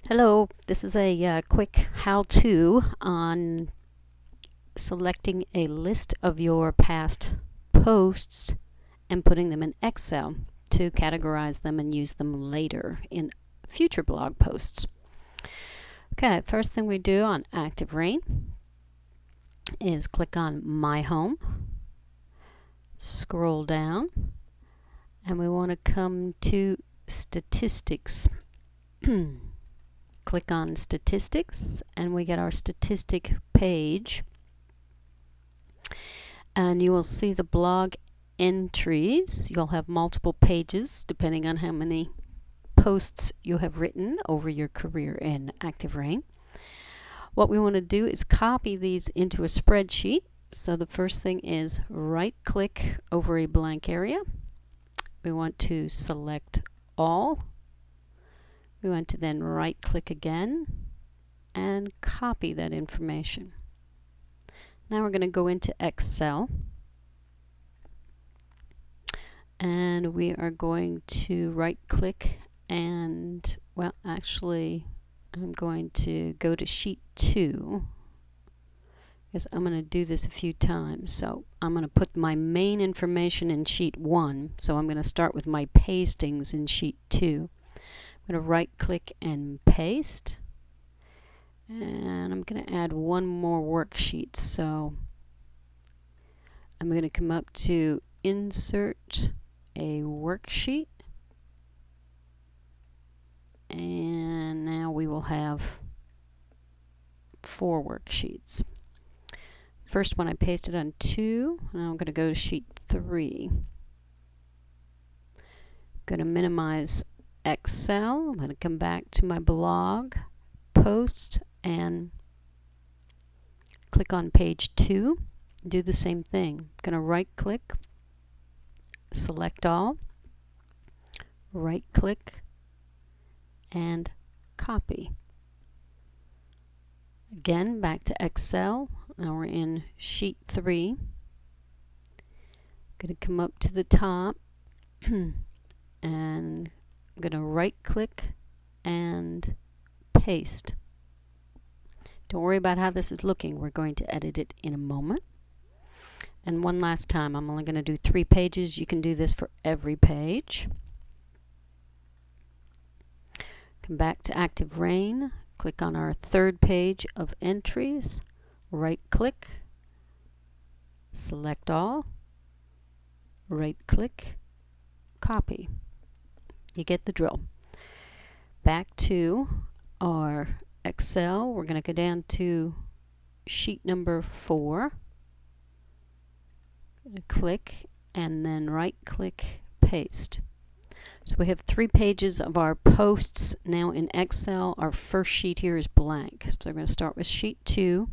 Hello, this is a quick how-to on selecting a list of your past posts and putting them in Excel to categorize them and use them later in future blog posts. Okay, first thing we do on ActiveRain is click on My Home, scroll down, and we want to come to Statistics. Click on Statistics and we get our statistic page, and you will see the blog entries. You'll have multiple pages depending on how many posts you have written over your career in ActiveRain. What we want to do is copy these into a spreadsheet. So the first thing is right click over a blank area. We want to select all. We want to then right click again and copy that information. Now we're going to go into Excel and we are going to right click and, well, actually I'm going to go to sheet 2 because I'm going to do this a few times. So I'm going to put my main information in sheet 1. So I'm going to start with my pastings in sheet 2. I'm going to right click and paste, and I'm going to add one more worksheet. So I'm going to come up to insert a worksheet, and now we will have 4 worksheets. First one I pasted on 2. Now I'm going to go to sheet 3. I'm going to minimize Excel. I'm going to come back to my blog post and click on page 2. Do the same thing. I'm going to right click, select all, right click, and copy. Again, back to Excel. Now we're in sheet 3. Going to come up to the top and I'm going to right click and paste. Don't worry about how this is looking. We're going to edit it in a moment. And one last time, I'm only going to do 3 pages. You can do this for every page. Come back to ActiveRain. Click on our 3rd page of entries. Right click, select all, right click, copy. You get the drill. Back to our Excel. We're going to go down to sheet number 4. Click and then right click, paste. So we have 3 pages of our posts now in Excel. Our first sheet here is blank. So we're going to start with sheet 2.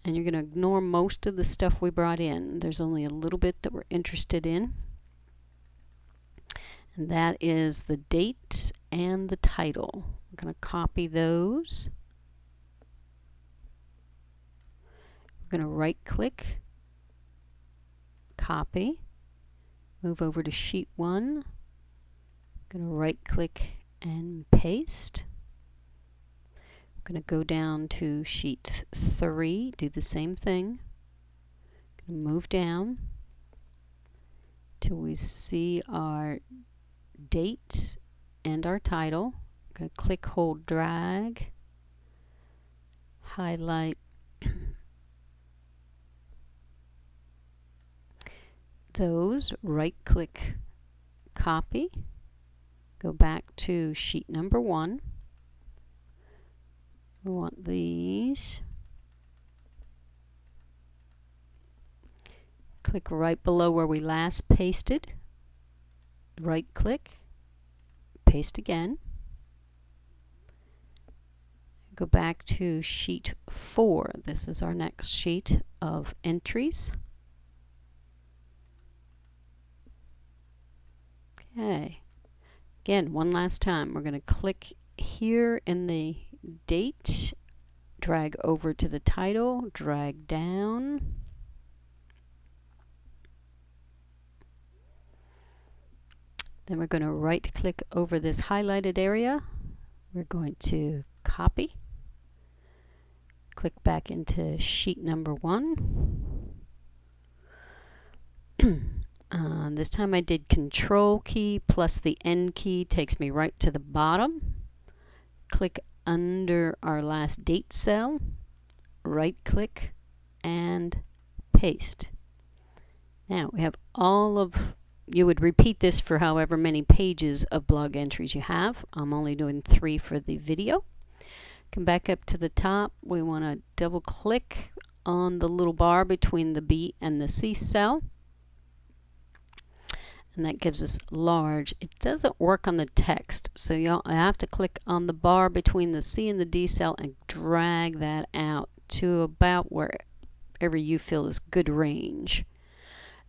And you're going to ignore most of the stuff we brought in. There's only a little bit that we're interested in. And that is the date and the title. We're going to copy those. We're going to right click, copy, move over to sheet 1. I'm going to right click and paste. I'm going to go down to sheet 3, do the same thing. I'm going to move down till we see our date and our title. I'm going to click, hold, drag, highlight those, right click, copy, go back to sheet number 1. We want these. Click right below where we last pasted. Right click, paste again. Go back to sheet 4. This is our next sheet of entries. Okay. Again, one last time. We're going to click here in the date, drag over to the title, drag down. Then we're going to right click over this highlighted area, We're going to copy, click back into sheet number 1. This time I did Control key plus the N key, takes me right to the bottom. Click under our last date cell, right click, and paste. Now we have all of, you would repeat this for however many pages of blog entries you have. I'm only doing 3 for the video. Come back up to the top. We want to double click on the little bar between the B and the C cell. And that gives us large. It doesn't work on the text, so you'll have to click on the bar between the C and the D cell and drag that out to about wherever you feel is good range.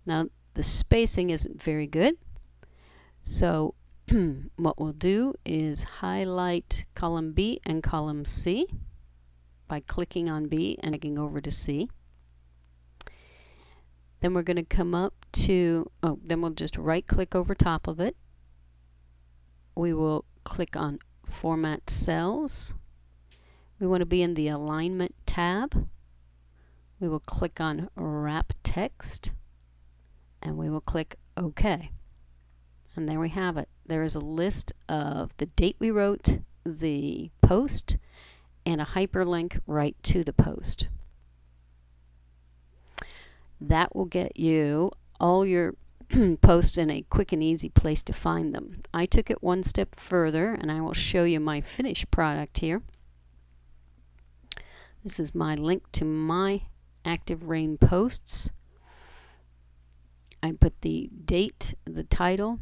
Now the spacing isn't very good, so what we'll do is highlight column B and column C by clicking on B and clicking over to C. Then we're going to come up to, then we'll just right click over top of it. We will click on Format Cells. We want to be in the Alignment tab. We will click on Wrap Text, and we will click OK. And there we have it. There is a list of the date we wrote the post and a hyperlink right to the post. That will get you all your posts in a quick and easy place to find them. I took it one step further, and I will show you my finished product here. This is my link to my ActiveRain posts. I put the date, the title,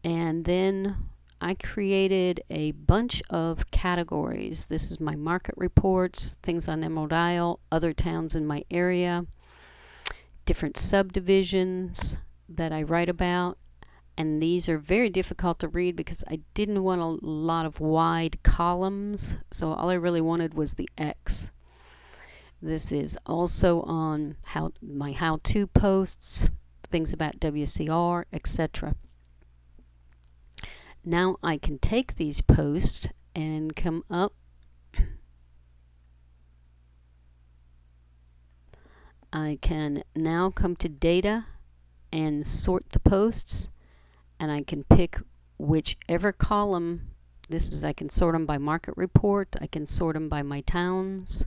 and then I created a bunch of categories. This is my market reports, things on Emerald Isle, other towns in my area, different subdivisions that I write about, and these are very difficult to read because I didn't want a lot of wide columns, so all I really wanted was the X. This is also on my how-to posts, things about WCR, etc. Now I can take these posts and come up. I can now come to data and sort the posts, and I can pick whichever column. This is, I can sort them by market report, I can sort them by my towns,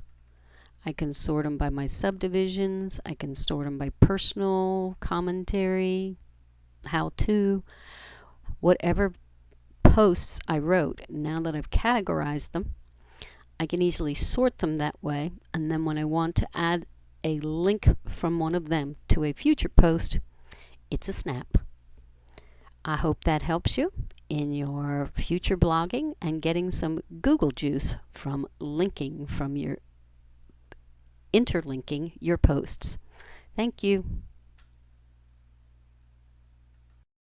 I can sort them by my subdivisions, I can sort them by personal, commentary, how to, whatever posts I wrote. Now that I've categorized them, I can easily sort them that way, and then when I want to add a link from one of them to a future post, it's a snap. I hope that helps you in your future blogging and getting some Google juice from linking, from your interlinking your posts. Thank you.